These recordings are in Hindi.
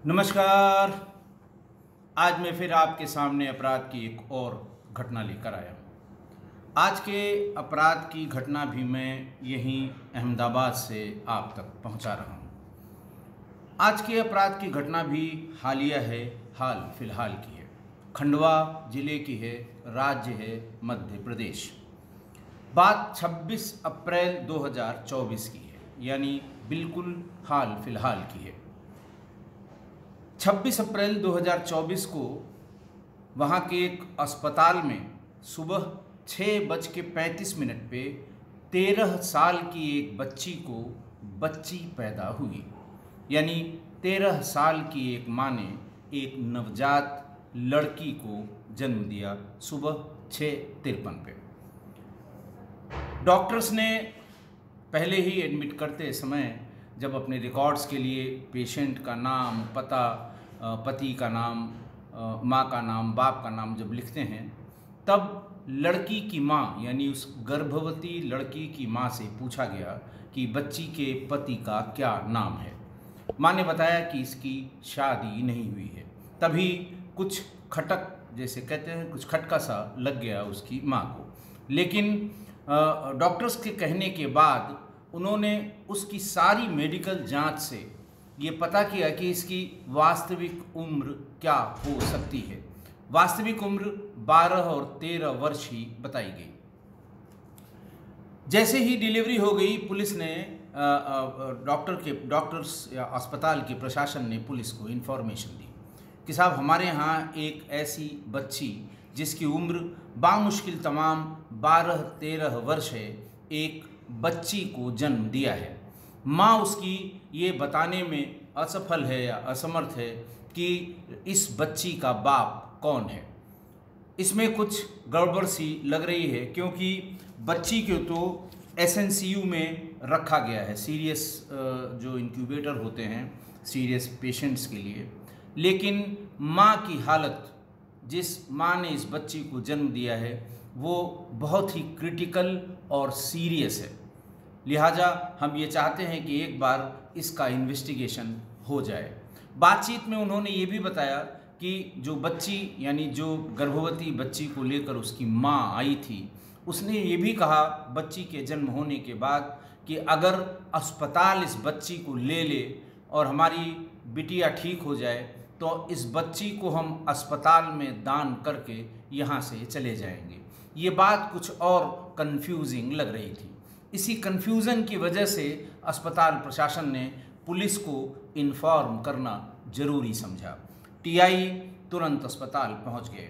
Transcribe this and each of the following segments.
नमस्कार। आज मैं फिर आपके सामने अपराध की एक और घटना लेकर आया हूँ। आज के अपराध की घटना भी मैं यहीं अहमदाबाद से आप तक पहुँचा रहा हूँ। आज के अपराध की घटना भी हालिया है, हाल फिलहाल की है। खंडवा जिले की है, राज्य है मध्य प्रदेश। बात 26 अप्रैल 2024 की है, यानी बिल्कुल हाल फिलहाल की है। 26 अप्रैल 2024 को वहाँ के एक अस्पताल में सुबह 6:35 पे 13 साल की एक बच्ची को बच्ची पैदा हुई। यानी 13 साल की एक माँ ने एक नवजात लड़की को जन्म दिया सुबह 6:53 पे। डॉक्टर्स ने पहले ही एडमिट करते समय जब अपने रिकॉर्ड्स के लिए पेशेंट का नाम, पता, पति का नाम, माँ का नाम, बाप का नाम जब लिखते हैं, तब लड़की की माँ यानी उस गर्भवती लड़की की माँ से पूछा गया कि बच्ची के पति का क्या नाम है। माँ ने बताया कि इसकी शादी नहीं हुई है। तभी कुछ खटक, जैसे कहते हैं, कुछ खटका सा लग गया उसकी माँ को। लेकिन डॉक्टर्स के कहने के बाद उन्होंने उसकी सारी मेडिकल जांच से ये पता किया कि इसकी वास्तविक उम्र क्या हो सकती है। वास्तविक उम्र 12 और 13 वर्ष ही बताई गई। जैसे ही डिलीवरी हो गई, पुलिस ने डॉक्टर्स या अस्पताल के प्रशासन ने पुलिस को इन्फॉर्मेशन दी कि साहब, हमारे यहाँ एक ऐसी बच्ची जिसकी उम्र बामुश्किल तमाम 12-13 वर्ष है, एक बच्ची को जन्म दिया है। माँ उसकी ये बताने में असफल है या असमर्थ है कि इस बच्ची का बाप कौन है। इसमें कुछ गड़बड़ सी लग रही है, क्योंकि बच्ची को तो एसएनसीयू में रखा गया है, सीरियस जो इंक्यूबेटर होते हैं सीरियस पेशेंट्स के लिए। लेकिन माँ की हालत, जिस माँ ने इस बच्ची को जन्म दिया है, वो बहुत ही क्रिटिकल और सीरियस है। लिहाजा हम ये चाहते हैं कि एक बार इसका इन्वेस्टिगेशन हो जाए। बातचीत में उन्होंने ये भी बताया कि जो बच्ची यानी जो गर्भवती बच्ची को लेकर उसकी माँ आई थी, उसने ये भी कहा बच्ची के जन्म होने के बाद कि अगर अस्पताल इस बच्ची को ले ले और हमारी बिटिया ठीक हो जाए तो इस बच्ची को हम अस्पताल में दान करके यहाँ से चले जाएंगे। ये बात कुछ और कंफ्यूजिंग लग रही थी। इसी कंफ्यूजन की वजह से अस्पताल प्रशासन ने पुलिस को इन्फॉर्म करना जरूरी समझा। टीआई तुरंत अस्पताल पहुंच गए।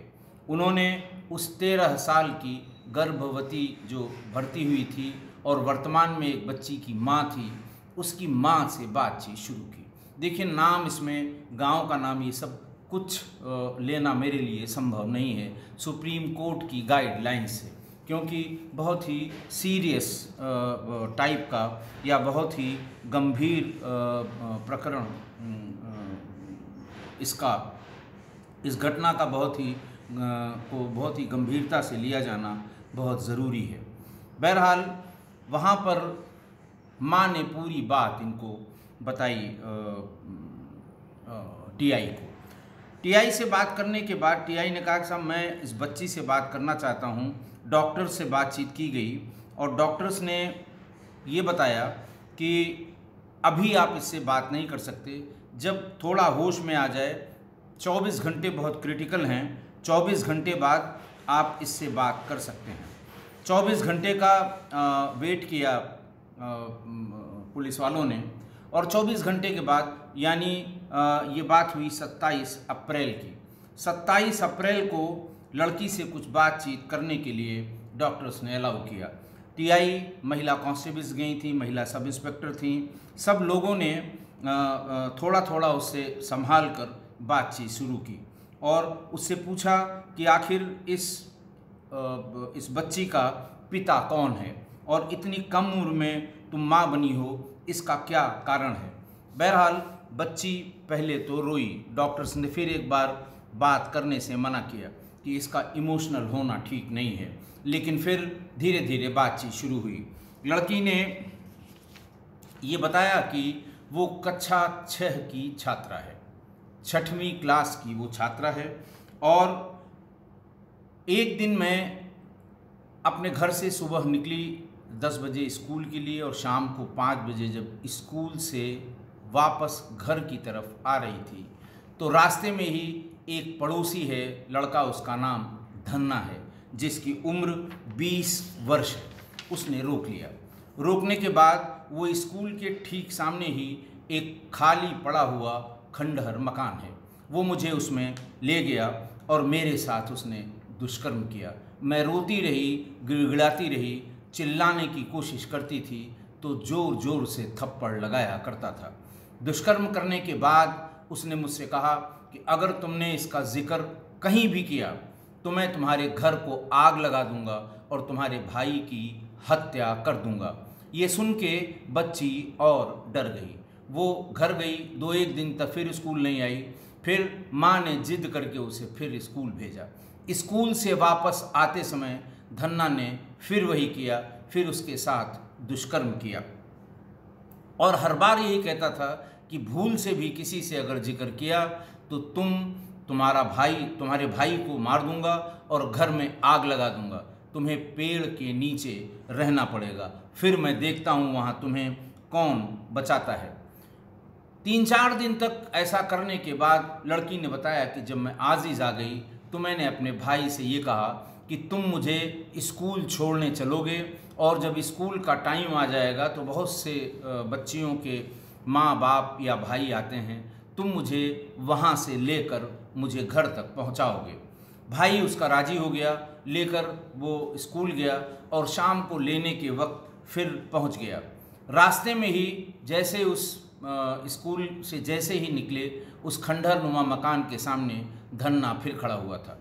उन्होंने उस 13 साल की गर्भवती जो भर्ती हुई थी और वर्तमान में एक बच्ची की माँ थी, उसकी माँ से बातचीत शुरू की। देखिए, नाम इसमें, गांव का नाम, ये सब कुछ लेना मेरे लिए संभव नहीं है सुप्रीम कोर्ट की गाइडलाइन से, क्योंकि बहुत ही सीरियस टाइप का या बहुत ही गंभीर प्रकरण इस घटना का बहुत ही गंभीरता से लिया जाना बहुत ज़रूरी है। बहरहाल वहाँ पर माँ ने पूरी बात इनको बताई टीआई को। टीआई से बात करने के बाद टीआई ने कहा कि साहब, मैं इस बच्ची से बात करना चाहता हूँ। डॉक्टर से बातचीत की गई और डॉक्टर्स ने ये बताया कि अभी आप इससे बात नहीं कर सकते, जब थोड़ा होश में आ जाए, 24 घंटे बहुत क्रिटिकल हैं, 24 घंटे बाद आप इससे बात कर सकते हैं। 24 घंटे का वेट किया पुलिस वालों ने और 24 घंटे के बाद, यानी ये बात हुई 27 अप्रैल की। 27 अप्रैल को लड़की से कुछ बातचीत करने के लिए डॉक्टर्स ने अलाउ किया। टीआई, महिला कांस्टेबल्स गई थी, महिला सब इंस्पेक्टर थी, सब लोगों ने थोड़ा थोड़ा उससे संभाल कर बातचीत शुरू की और उससे पूछा कि आखिर इस बच्ची का पिता कौन है और इतनी कम उम्र में तुम माँ बनी हो, इसका क्या कारण है। बहरहाल बच्ची पहले तो रोई। डॉक्टर्स ने फिर एक बार बात करने से मना किया कि इसका इमोशनल होना ठीक नहीं है, लेकिन फिर धीरे धीरे बातचीत शुरू हुई। लड़की ने ये बताया कि वो कक्षा 6 की छात्रा है। 6वीं क्लास की वो छात्रा है। और एक दिन मैं अपने घर से सुबह निकली 10 बजे स्कूल के लिए, और शाम को 5 बजे जब स्कूल से वापस घर की तरफ आ रही थी तो रास्ते में ही एक पड़ोसी है, लड़का, उसका नाम धन्ना है, जिसकी उम्र 20 वर्ष है। उसने रोक लिया। रोकने के बाद वो स्कूल के ठीक सामने ही एक खाली पड़ा हुआ खंडहर मकान है, वो मुझे उसमें ले गया और मेरे साथ उसने दुष्कर्म किया। मैं रोती रही, गिड़गिड़ाती रही, चिल्लाने की कोशिश करती थी तो ज़ोर ज़ोर से थप्पड़ लगाया करता था। दुष्कर्म करने के बाद उसने मुझसे कहा कि अगर तुमने इसका जिक्र कहीं भी किया तो मैं तुम्हारे घर को आग लगा दूंगा और तुम्हारे भाई की हत्या कर दूंगा। ये सुन के बच्ची और डर गई। वो घर गई, 2-1 दिन तक फिर स्कूल नहीं आई। फिर माँ ने जिद करके उसे फिर स्कूल भेजा। स्कूल से वापस आते समय धन्ना ने फिर वही किया, फिर उसके साथ दुष्कर्म किया और हर बार यही कहता था कि भूल से भी किसी से अगर जिक्र किया तो तुम्हारे भाई को मार दूंगा और घर में आग लगा दूंगा, तुम्हें पेड़ के नीचे रहना पड़ेगा, फिर मैं देखता हूँ वहाँ तुम्हें कौन बचाता है। 3-4 दिन तक ऐसा करने के बाद लड़की ने बताया कि जब मैं आजीज़ आ गई तो मैंने अपने भाई से ये कहा कि तुम मुझे स्कूल छोड़ने चलोगे और जब स्कूल का टाइम आ जाएगा तो बहुत से बच्चियों के माँ बाप या भाई आते हैं, तुम मुझे वहाँ से लेकर मुझे घर तक पहुँचाओगे। भाई उसका राज़ी हो गया, लेकर वो स्कूल गया और शाम को लेने के वक्त फिर पहुँच गया। रास्ते में ही जैसे उस स्कूल से जैसे ही निकले, उस खंडहर नुमा मकान के सामने धन्ना फिर खड़ा हुआ था।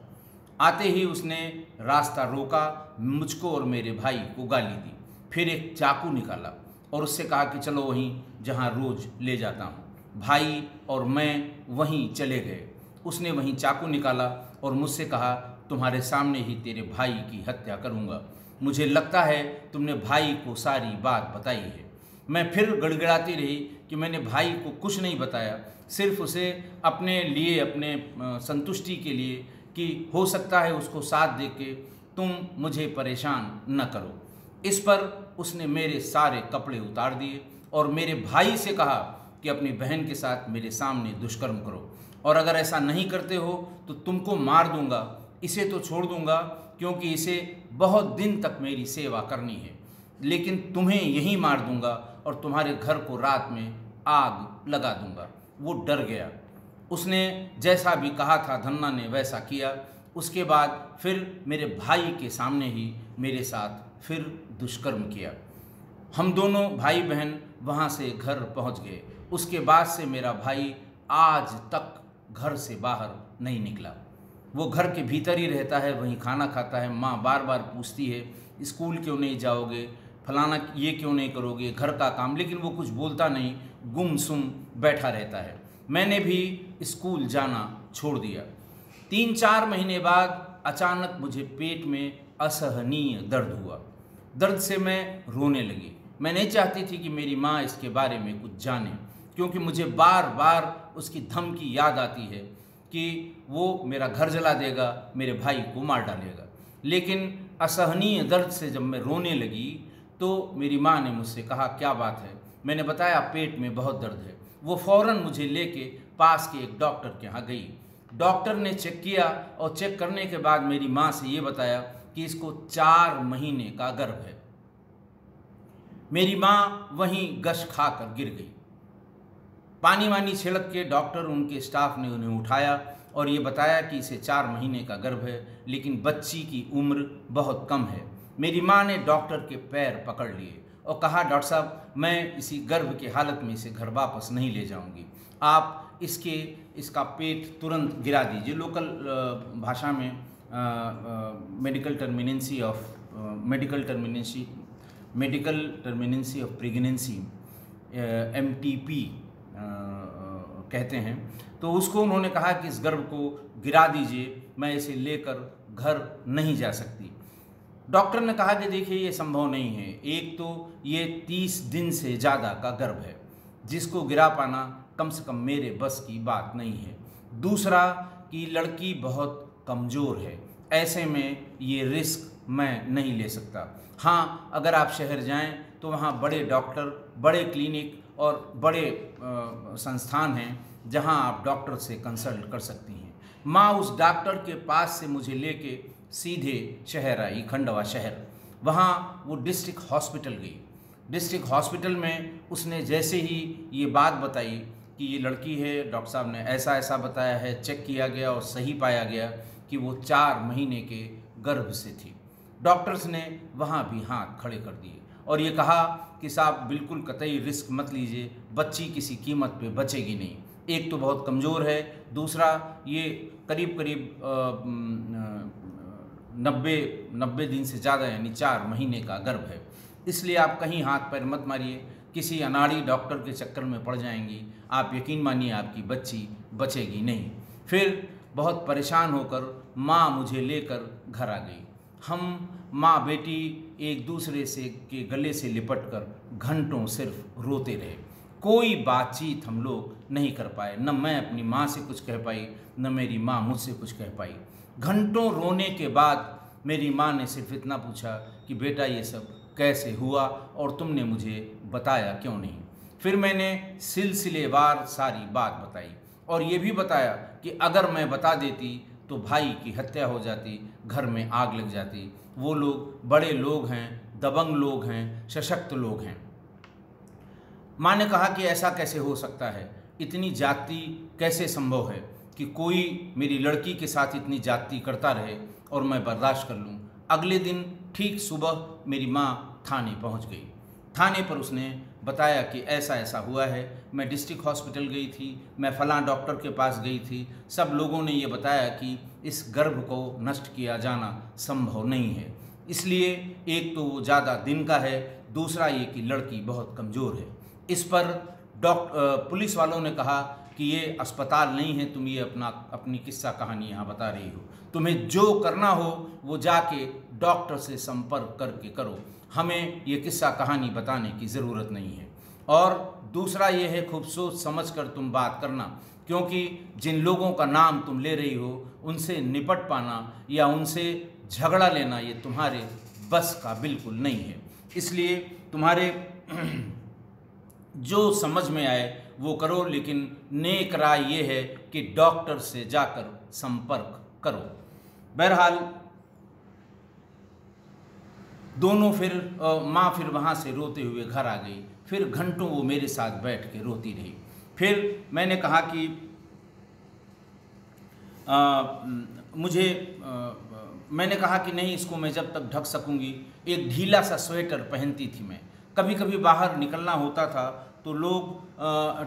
आते ही उसने रास्ता रोका, मुझको और मेरे भाई को गाली दी, फिर एक चाकू निकाला और उससे कहा कि चलो वहीं जहाँ रोज़ ले जाता हूँ। भाई और मैं वहीं चले गए। उसने वहीं चाकू निकाला और मुझसे कहा तुम्हारे सामने ही तेरे भाई की हत्या करूँगा, मुझे लगता है तुमने भाई को सारी बात बताई है। मैं फिर गड़गड़ाती रही कि मैंने भाई को कुछ नहीं बताया, सिर्फ उसे अपने लिए, अपने संतुष्टि के लिए कि हो सकता है उसको साथ दे के तुम मुझे परेशान न करो। इस पर उसने मेरे सारे कपड़े उतार दिए और मेरे भाई से कहा कि अपनी बहन के साथ मेरे सामने दुष्कर्म करो और अगर ऐसा नहीं करते हो तो तुमको मार दूंगा, इसे तो छोड़ दूंगा क्योंकि इसे बहुत दिन तक मेरी सेवा करनी है, लेकिन तुम्हें यहीं मार दूंगा और तुम्हारे घर को रात में आग लगा दूंगा। वो डर गया। उसने जैसा भी कहा था धन्ना ने वैसा किया। उसके बाद फिर मेरे भाई के सामने ही मेरे साथ फिर दुष्कर्म किया। हम दोनों भाई बहन वहाँ से घर पहुँच गए। उसके बाद से मेरा भाई आज तक घर से बाहर नहीं निकला। वो घर के भीतर ही रहता है, वहीं खाना खाता है। माँ बार बार पूछती है स्कूल क्यों नहीं जाओगे, फलाना ये क्यों नहीं करोगे, घर का काम, लेकिन वो कुछ बोलता नहीं, गुमसुम बैठा रहता है। मैंने भी स्कूल जाना छोड़ दिया। 3-4 महीने बाद अचानक मुझे पेट में असहनीय दर्द हुआ। दर्द से मैं रोने लगी। मैं नहीं चाहती थी कि मेरी माँ इसके बारे में कुछ जाने, क्योंकि मुझे बार बार उसकी धमकी याद आती है कि वो मेरा घर जला देगा, मेरे भाई को मार डालेगा। लेकिन असहनीय दर्द से जब मैं रोने लगी तो मेरी माँ ने मुझसे कहा क्या बात है। मैंने बताया पेट में बहुत दर्द है। वो फ़ौरन मुझे लेके पास के एक डॉक्टर के यहाँ गई। डॉक्टर ने चेक किया और चेक करने के बाद मेरी माँ से ये बताया कि इसको 4 महीने का गर्भ है। मेरी माँ वहीं गश खाकर गिर गई। पानी वानी छिड़क के डॉक्टर, उनके स्टाफ ने उन्हें उठाया और ये बताया कि इसे 4 महीने का गर्भ है, लेकिन बच्ची की उम्र बहुत कम है। मेरी माँ ने डॉक्टर के पैर पकड़ लिए और कहा डॉक्टर साहब मैं इसी गर्भ की हालत में इसे घर वापस नहीं ले जाऊंगी, आप इसका पेट तुरंत गिरा दीजिए। लोकल भाषा में मेडिकल टर्मिनेंसी ऑफ प्रेगनेंसी MTP कहते हैं। तो उसको उन्होंने कहा कि इस गर्भ को गिरा दीजिए, मैं इसे लेकर घर नहीं जा सकती। डॉक्टर ने कहा कि देखिए ये संभव नहीं है, एक तो ये 30 दिन से ज़्यादा का गर्भ है, जिसको गिरा पाना कम से कम मेरे बस की बात नहीं है। दूसरा कि लड़की बहुत कमज़ोर है, ऐसे में ये रिस्क मैं नहीं ले सकता। हाँ, अगर आप शहर जाएं तो वहाँ बड़े डॉक्टर, बड़े क्लिनिक और बड़े संस्थान हैं जहाँ आप डॉक्टर से कंसल्ट कर सकती हैं। माँ उस डॉक्टर के पास से मुझे लेके सीधे शहर आई, खंडवा शहर। वहाँ वो डिस्ट्रिक्ट हॉस्पिटल गई। डिस्ट्रिक्ट हॉस्पिटल में उसने जैसे ही ये बात बताई कि ये लड़की है, डॉक्टर साहब ने ऐसा ऐसा बताया है, चेक किया गया और सही पाया गया कि वो 4 महीने के गर्भ से थी। डॉक्टर्स ने वहाँ भी हाथ खड़े कर दिए और ये कहा कि साहब बिल्कुल कतई रिस्क मत लीजिए, बच्ची किसी कीमत पे बचेगी नहीं। एक तो बहुत कमज़ोर है, दूसरा ये करीब 90 दिन से ज़्यादा यानी 4 महीने का गर्भ है। इसलिए आप कहीं हाथ पैर मत मारिए, किसी अनाड़ी डॉक्टर के चक्कर में पड़ जाएंगी। आप यकीन मानिए आपकी बच्ची बचेगी नहीं। फिर बहुत परेशान होकर माँ मुझे लेकर घर आ गई। हम माँ बेटी एक दूसरे से के गले से लिपटकर घंटों सिर्फ रोते रहे। कोई बातचीत हम लोग नहीं कर पाए, न मैं अपनी माँ से कुछ कह पाई, न मेरी माँ मुझसे कुछ कह पाई। घंटों रोने के बाद मेरी माँ ने सिर्फ इतना पूछा कि बेटा ये सब कैसे हुआ और तुमने मुझे बताया क्यों नहीं। फिर मैंने सिलसिलेवार सारी बात बताई और ये भी बताया कि अगर मैं बता देती तो भाई की हत्या हो जाती, घर में आग लग जाती। वो लोग बड़े लोग हैं, दबंग लोग हैं, सशक्त लोग हैं। माँ ने कहा कि ऐसा कैसे हो सकता है, इतनी जाति कैसे संभव है कि कोई मेरी लड़की के साथ इतनी जाति करता रहे और मैं बर्दाश्त कर लूँ। अगले दिन ठीक सुबह मेरी माँ थाने पहुँच गई। थाने पर उसने बताया कि ऐसा ऐसा हुआ है, मैं डिस्ट्रिक्ट हॉस्पिटल गई थी, मैं फलां डॉक्टर के पास गई थी, सब लोगों ने ये बताया कि इस गर्भ को नष्ट किया जाना संभव नहीं है। इसलिए एक तो वो ज़्यादा दिन का है, दूसरा ये कि लड़की बहुत कमज़ोर है। इस पर पुलिस वालों ने कहा कि ये अस्पताल नहीं है, तुम ये अपनी किस्सा कहानी यहाँ बता रही हो, तुम्हें जो करना हो वो जाके डॉक्टर से संपर्क करके करो, हमें ये किस्सा कहानी बताने की ज़रूरत नहीं है। और दूसरा ये है, खूब सोच समझ कर तुम बात करना, क्योंकि जिन लोगों का नाम तुम ले रही हो उनसे निपट पाना या उनसे झगड़ा लेना ये तुम्हारे बस का बिल्कुल नहीं है। इसलिए तुम्हारे जो समझ में आए वो करो, लेकिन नेक राय ये है कि डॉक्टर से जाकर संपर्क करो। बहरहाल दोनों फिर माँ फिर वहाँ से रोते हुए घर आ गई। फिर घंटों वो मेरे साथ बैठ के रोती रही। फिर मैंने कहा कि मैंने कहा कि नहीं, इसको मैं जब तक ढक सकूंगी। एक ढीला सा स्वेटर पहनती थी मैं, कभी कभी बाहर निकलना होता था तो लोग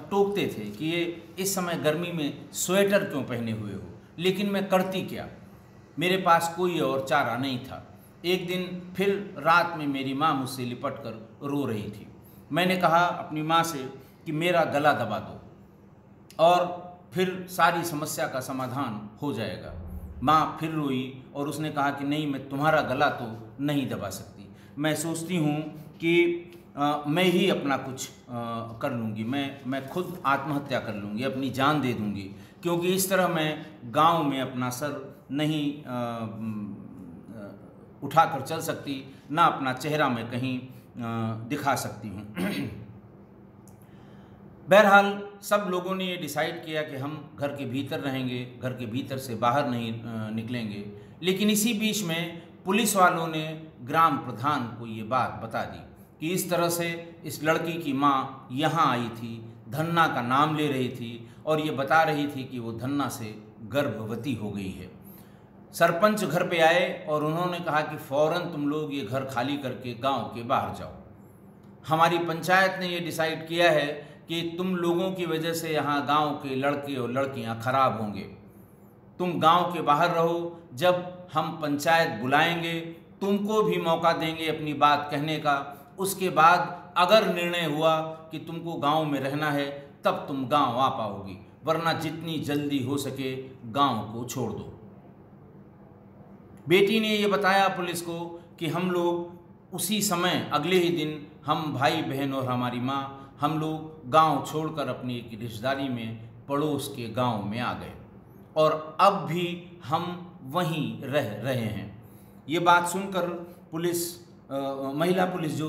टोकते थे कि ये इस समय गर्मी में स्वेटर क्यों पहने हुए हो, लेकिन मैं करती क्या, मेरे पास कोई और चारा नहीं था। एक दिन फिर रात में मेरी माँ मुझसे लिपट कर रो रही थी। मैंने कहा अपनी माँ से कि मेरा गला दबा दो और फिर सारी समस्या का समाधान हो जाएगा। माँ फिर रोई और उसने कहा कि नहीं, मैं तुम्हारा गला तो नहीं दबा सकती, मैं सोचती हूँ कि मैं ही अपना कुछ कर लूँगी, मैं खुद आत्महत्या कर लूँगी, अपनी जान दे दूँगी, क्योंकि इस तरह मैं गांव में अपना सर नहीं उठाकर चल सकती, ना अपना चेहरा मैं कहीं दिखा सकती हूँ। बहरहाल सब लोगों ने ये डिसाइड किया कि हम घर के भीतर रहेंगे, घर के भीतर से बाहर नहीं निकलेंगे। लेकिन इसी बीच में पुलिस वालों ने ग्राम प्रधान को ये बात बता दी कि इस तरह से इस लड़की की माँ यहाँ आई थी, धन्ना का नाम ले रही थी और ये बता रही थी कि वो धन्ना से गर्भवती हो गई है। सरपंच घर पे आए और उन्होंने कहा कि फ़ौरन तुम लोग ये घर खाली करके गांव के बाहर जाओ। हमारी पंचायत ने ये डिसाइड किया है कि तुम लोगों की वजह से यहाँ गांव के लड़के और लड़कियाँ खराब होंगे, तुम गांव के बाहर रहो। जब हम पंचायत बुलाएंगे तुमको भी मौका देंगे अपनी बात कहने का। उसके बाद अगर निर्णय हुआ कि तुमको गांव में रहना है तब तुम गांव आ पाओगी, वरना जितनी जल्दी हो सके गांव को छोड़ दो। बेटी ने ये बताया पुलिस को कि हम लोग उसी समय अगले ही दिन हम भाई बहन और हमारी माँ हम लोग गांव छोड़कर अपनी एक रिश्तेदारी में पड़ोस के गांव में आ गए। और अब भी हम वहीं रह रहे हैं। ये बात सुनकर पुलिस महिला पुलिस जो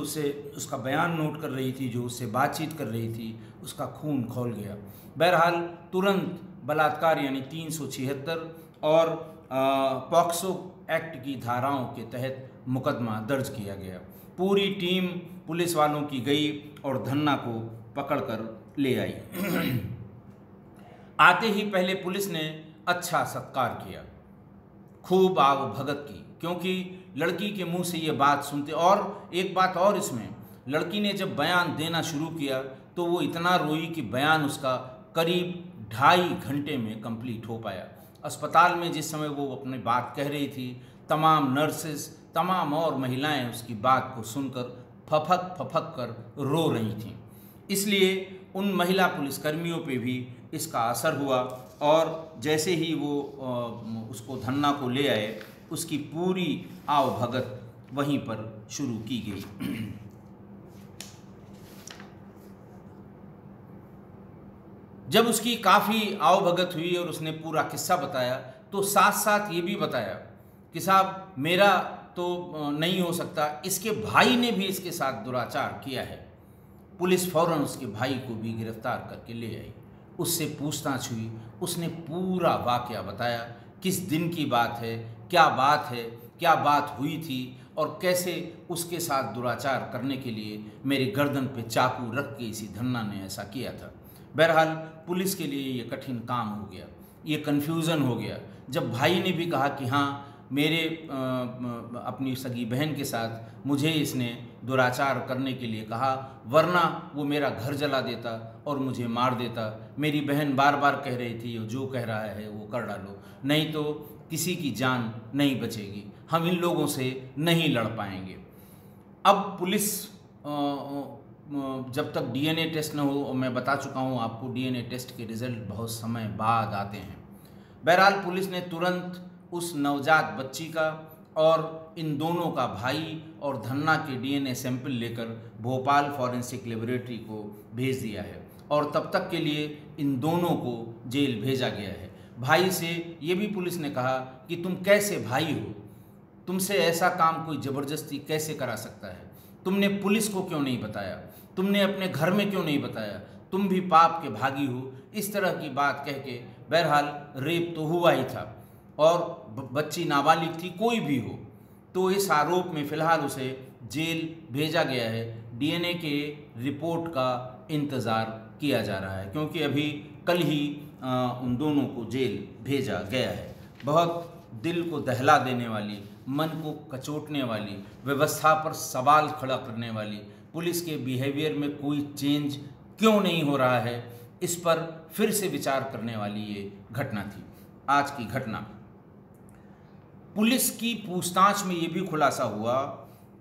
उसका बयान नोट कर रही थी, जो उससे बातचीत कर रही थी, उसका खून खौल गया। बहरहाल तुरंत बलात्कार यानी 376 और पॉक्सो एक्ट की धाराओं के तहत मुकदमा दर्ज किया गया। पूरी टीम पुलिस वालों की गई और धन्ना को पकड़कर ले आई। आते ही पहले पुलिस ने अच्छा सत्कार किया, खूब आव भगत की, क्योंकि लड़की के मुंह से ये बात सुनते। और एक बात और इसमें, लड़की ने जब बयान देना शुरू किया तो वो इतना रोई कि बयान उसका करीब 2.5 घंटे में कंप्लीट हो पाया। अस्पताल में जिस समय वो अपनी बात कह रही थी, तमाम नर्सेस, तमाम और महिलाएं उसकी बात को सुनकर फफक फफक कर रो रही थीं। इसलिए उन महिला पुलिसकर्मियों पे भी इसका असर हुआ और जैसे ही वो उसको धन्ना को ले आए, उसकी पूरी आवभगत वहीं पर शुरू की गई। जब उसकी काफ़ी आवभगत हुई और उसने पूरा किस्सा बताया तो साथ साथ ये भी बताया कि साहब मेरा तो नहीं हो सकता, इसके भाई ने भी इसके साथ दुराचार किया है। पुलिस फौरन उसके भाई को भी गिरफ्तार करके ले आई। उससे पूछताछ हुई, उसने पूरा वाकया बताया, किस दिन की बात है, क्या बात हुई थी और कैसे उसके साथ दुराचार करने के लिए मेरे गर्दन पे चाकू रख के इसी धन्ना ने ऐसा किया था। बहरहाल पुलिस के लिए ये कठिन काम हो गया, ये कन्फ्यूज़न हो गया। जब भाई ने भी कहा कि हाँ मेरे अपनी सगी बहन के साथ मुझे इसने दुराचार करने के लिए कहा, वरना वो मेरा घर जला देता और मुझे मार देता। मेरी बहन बार बार कह रही थी जो कह रहा है वो कर डालो, नहीं तो किसी की जान नहीं बचेगी, हम इन लोगों से नहीं लड़ पाएंगे। अब पुलिस जब तक डीएनए टेस्ट न हो, और मैं बता चुका हूँ आपको डीएनए टेस्ट के रिज़ल्ट बहुत समय बाद आते हैं। बहरहाल पुलिस ने तुरंत उस नवजात बच्ची का और इन दोनों का भाई और धन्ना के डीएनए सैंपल लेकर भोपाल फॉरेंसिक लेबोरेटरी को भेज दिया है और तब तक के लिए इन दोनों को जेल भेजा गया है। भाई से ये भी पुलिस ने कहा कि तुम कैसे भाई हो, तुमसे ऐसा काम कोई ज़बरदस्ती कैसे करा सकता है, तुमने पुलिस को क्यों नहीं बताया, तुमने अपने घर में क्यों नहीं बताया, तुम भी पाप के भागी हो। इस तरह की बात कह के बहरहाल रेप तो हुआ ही था और बच्ची नाबालिग थी, कोई भी हो, तो इस आरोप में फ़िलहाल उसे जेल भेजा गया है। डीएनए के रिपोर्ट का इंतज़ार किया जा रहा है, क्योंकि अभी कल ही उन दोनों को जेल भेजा गया है। बहुत दिल को दहला देने वाली, मन को कचोटने वाली, व्यवस्था पर सवाल खड़ा करने वाली, पुलिस के बिहेवियर में कोई चेंज क्यों नहीं हो रहा है, इस पर फिर से विचार करने वाली ये घटना थी। आज की घटना, पुलिस की पूछताछ में ये भी खुलासा हुआ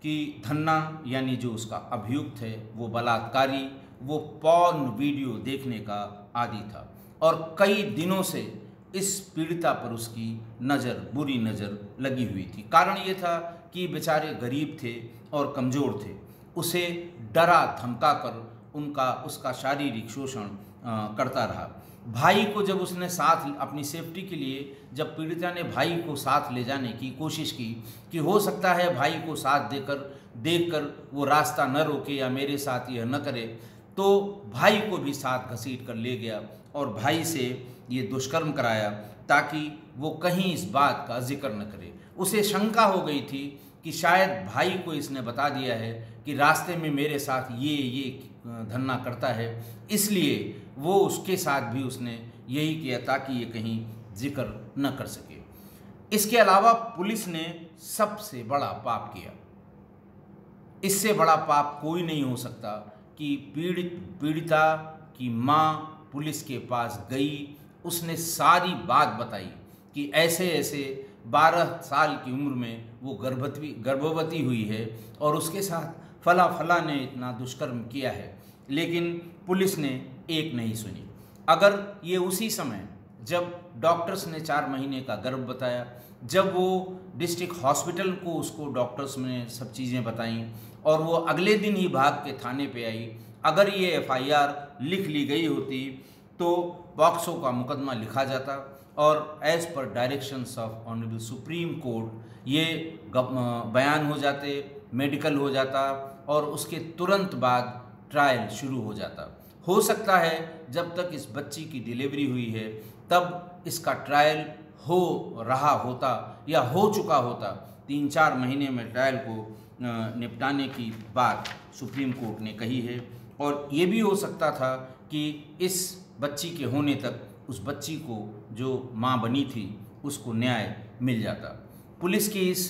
कि धन्ना यानी जो उसका अभियुक्त है वो बलात्कारी, वो पॉर्न वीडियो देखने का आदी था और कई दिनों से इस पीड़िता पर उसकी बुरी नज़र लगी हुई थी। कारण ये था कि बेचारे गरीब थे और कमज़ोर थे, उसे डरा धमका कर उसका शारीरिक शोषण करता रहा। भाई को जब उसने साथ अपनी सेफ्टी के लिए, जब पीड़िता ने भाई को साथ ले जाने की कोशिश की कि हो सकता है भाई को साथ देखकर वो रास्ता न रोके या मेरे साथ यह न करे, तो भाई को भी साथ घसीट कर ले गया और भाई से ये दुष्कर्म कराया ताकि वो कहीं इस बात का जिक्र न करे। उसे शंका हो गई थी कि शायद भाई को इसने बता दिया है कि रास्ते में मेरे साथ ये धन्ना करता है, इसलिए वो उसके साथ भी उसने यही किया ताकि ये कहीं जिक्र न कर सके। इसके अलावा पुलिस ने सबसे बड़ा पाप किया। इससे बड़ा पाप कोई नहीं हो सकता कि पीड़िता की माँ पुलिस के पास गई, उसने सारी बात बताई कि ऐसे 12 साल की उम्र में वो गर्भवती हुई है और उसके साथ फला ने इतना दुष्कर्म किया है, लेकिन पुलिस ने एक नहीं सुनी। अगर ये उसी समय जब डॉक्टर्स ने 4 महीने का गर्भ बताया, जब वो डिस्ट्रिक्ट हॉस्पिटल को उसको डॉक्टर्स ने सब चीज़ें बताईं और वो अगले दिन ही भाग के थाने पे आई, अगर ये एफआईआर लिख ली गई होती तो पॉक्सो का मुकदमा लिखा जाता और as per directions of honourable supreme court ये बयान हो जाते, मेडिकल हो जाता और उसके तुरंत बाद ट्रायल शुरू हो जाता। हो सकता है जब तक इस बच्ची की डिलीवरी हुई है तब इसका ट्रायल हो रहा होता या हो चुका होता। 3-4 महीने में ट्रायल को निपटाने की बात सुप्रीम कोर्ट ने कही है। और ये भी हो सकता था कि इस बच्ची के होने तक उस बच्ची को जो माँ बनी थी उसको न्याय मिल जाता। पुलिस की इस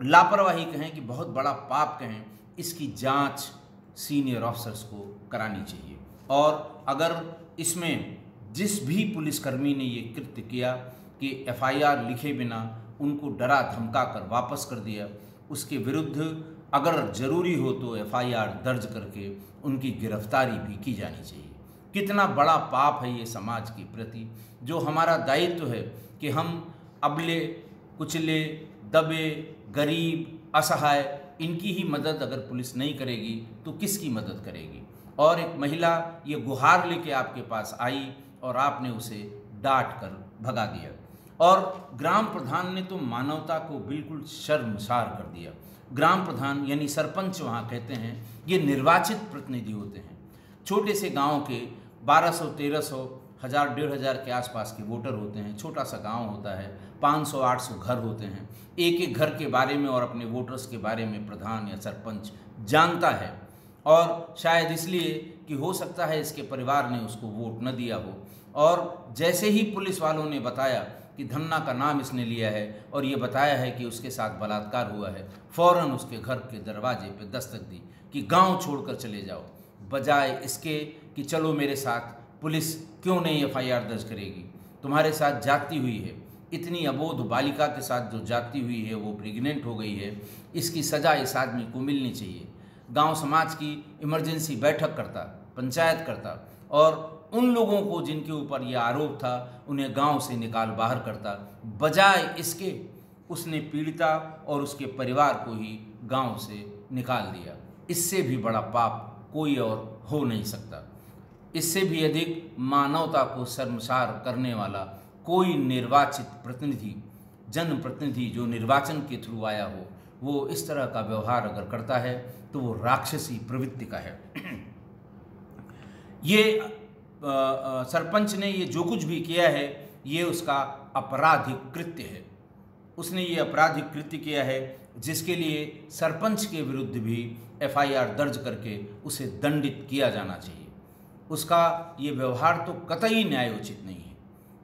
लापरवाही कहें कि बहुत बड़ा पाप कहें, इसकी जांच सीनियर ऑफिसर्स को करानी चाहिए। और अगर इसमें जिस भी पुलिसकर्मी ने ये कृत्य किया कि एफआईआर लिखे बिना उनको डरा धमका कर वापस कर दिया, उसके विरुद्ध अगर ज़रूरी हो तो एफआईआर दर्ज करके उनकी गिरफ्तारी भी की जानी चाहिए। कितना बड़ा पाप है ये समाज के प्रति, जो हमारा दायित्व है कि हम अबले कुचले दबे गरीब असहाय इनकी ही मदद अगर पुलिस नहीं करेगी तो किसकी मदद करेगी। और एक महिला ये गुहार लेके आपके पास आई और आपने उसे डांट कर भगा दिया। और ग्राम प्रधान ने तो मानवता को बिल्कुल शर्मसार कर दिया। ग्राम प्रधान यानी सरपंच वहाँ कहते हैं ये निर्वाचित प्रतिनिधि होते हैं। छोटे से गांव के 1200, 1300, 1000, 1500 के आसपास के वोटर होते हैं। छोटा सा गांव होता है, 500, 800 घर होते हैं। एक एक घर के बारे में और अपने वोटर्स के बारे में प्रधान या सरपंच जानता है। और शायद इसलिए कि हो सकता है इसके परिवार ने उसको वोट न दिया हो। और जैसे ही पुलिस वालों ने बताया कि धन्ना का नाम इसने लिया है और ये बताया है कि उसके साथ बलात्कार हुआ है, फ़ौरन उसके घर के दरवाजे पे दस्तक दी कि गांव छोड़कर चले जाओ, बजाय इसके कि चलो मेरे साथ। पुलिस क्यों नहीं एफआईआर दर्ज करेगी? तुम्हारे साथ जाती हुई है, इतनी अबोध बालिका के साथ जो जाती हुई है, वो प्रेग्नेंट हो गई है, इसकी सज़ा इस आदमी को मिलनी चाहिए। गांव समाज की इमरजेंसी बैठक करता, पंचायत करता और उन लोगों को जिनके ऊपर यह आरोप था उन्हें गांव से निकाल बाहर करता, बजाय इसके उसने पीड़िता और उसके परिवार को ही गांव से निकाल दिया। इससे भी बड़ा पाप कोई और हो नहीं सकता। इससे भी अधिक मानवता को शर्मसार करने वाला कोई निर्वाचित प्रतिनिधि, जनप्रतिनिधि जो निर्वाचन के थ्रू आया हो, वो इस तरह का व्यवहार अगर करता है तो वो राक्षसी प्रवृत्ति का है। ये सरपंच ने ये जो कुछ भी किया है ये उसका आपराधिक कृत्य है। उसने ये आपराधिक कृत्य किया है जिसके लिए सरपंच के विरुद्ध भी एफआईआर दर्ज करके उसे दंडित किया जाना चाहिए। उसका ये व्यवहार तो कतई न्यायोचित नहीं है।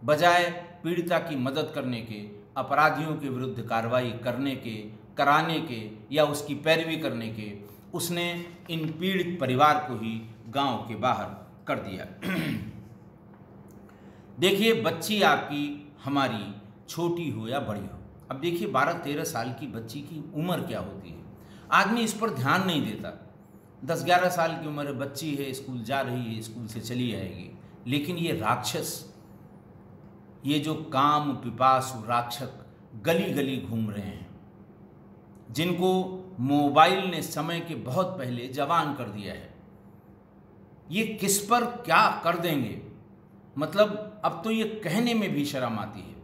बजाय पीड़िता की मदद करने के, अपराधियों के विरुद्ध कार्रवाई करने के, कराने के या उसकी पैरवी करने के, उसने इन पीड़ित परिवार को ही गांव के बाहर कर दिया। देखिए, बच्ची आपकी हमारी छोटी हो या बड़ी हो, अब देखिए 12-13 साल की बच्ची की उम्र क्या होती है, आदमी इस पर ध्यान नहीं देता। 10-11 साल की उम्र है, बच्ची है, स्कूल जा रही है, स्कूल से चली आएगी। लेकिन ये राक्षस, ये जो काम पिपासु राक्षस गली गली घूम रहे हैं, जिनको मोबाइल ने समय के बहुत पहले जवान कर दिया है, ये किस पर क्या कर देंगे, मतलब अब तो ये कहने में भी शर्म आती है।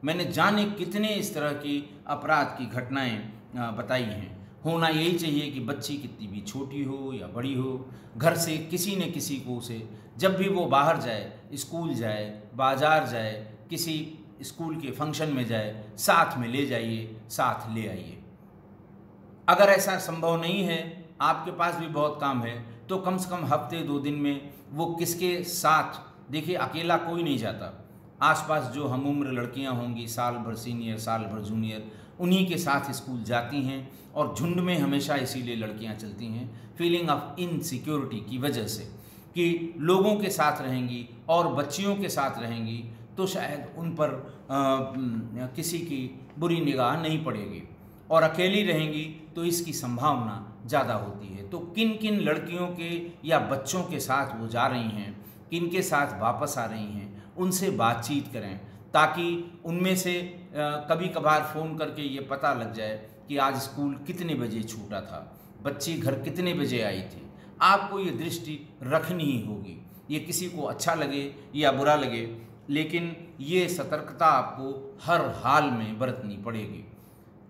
मैंने जाने कितने इस तरह की अपराध की घटनाएं बताई हैं। होना यही चाहिए कि बच्ची कितनी भी छोटी हो या बड़ी हो, घर से किसी न किसी को उसे जब भी वो बाहर जाए, स्कूल जाए, बाजार जाए, किसी स्कूल के फंक्शन में जाए, साथ में ले जाइए, साथ ले आइए। अगर ऐसा संभव नहीं है, आपके पास भी बहुत काम है, तो कम से कम हफ्ते 2 दिन में वो किसके साथ, देखिए अकेला कोई नहीं जाता, आसपास जो हम उम्र लड़कियां होंगी, साल भर सीनियर साल भर जूनियर, उन्हीं के साथ स्कूल जाती हैं। और झुंड में हमेशा इसीलिए लड़कियां चलती हैं, फीलिंग ऑफ इनसिक्योरिटी की वजह से, कि लोगों के साथ रहेंगी और बच्चियों के साथ रहेंगी तो शायद उन पर किसी की बुरी निगाह नहीं पड़ेगी, और अकेली रहेंगी तो इसकी संभावना ज़्यादा होती है। तो किन किन लड़कियों के या बच्चों के साथ वो जा रही हैं, किन के साथ वापस आ रही हैं, उनसे बातचीत करें, ताकि उनमें से कभी कभार फ़ोन करके ये पता लग जाए कि आज स्कूल कितने बजे छूटा था, बच्ची घर कितने बजे आई थी। आपको ये दृष्टि रखनी ही होगी। ये किसी को अच्छा लगे या बुरा लगे, लेकिन ये सतर्कता आपको हर हाल में बरतनी पड़ेगी।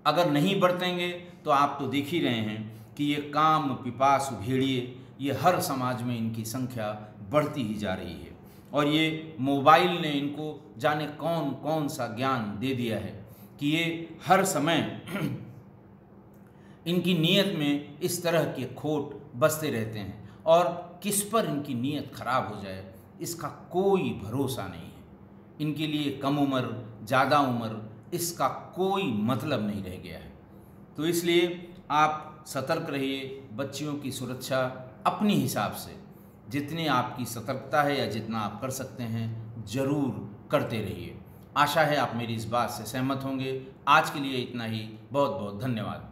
अगर नहीं बरतेंगे तो आप तो देख ही रहे हैं कि ये काम पिपासु भेड़िए, ये हर समाज में इनकी संख्या बढ़ती ही जा रही है। और ये मोबाइल ने इनको जाने कौन कौन सा ज्ञान दे दिया है कि ये हर समय इनकी नीयत में इस तरह के खोट बसते रहते हैं, और किस पर इनकी नीयत खराब हो जाए इसका कोई भरोसा नहीं है। इनके लिए कम उम्र ज़्यादा उम्र इसका कोई मतलब नहीं रह गया है। तो इसलिए आप सतर्क रहिए, बच्चियों की सुरक्षा अपनी हिसाब से जितनी आपकी सतर्कता है या जितना आप कर सकते हैं ज़रूर करते रहिए। आशा है आप मेरी इस बात से सहमत होंगे। आज के लिए इतना ही। बहुत बहुत धन्यवाद।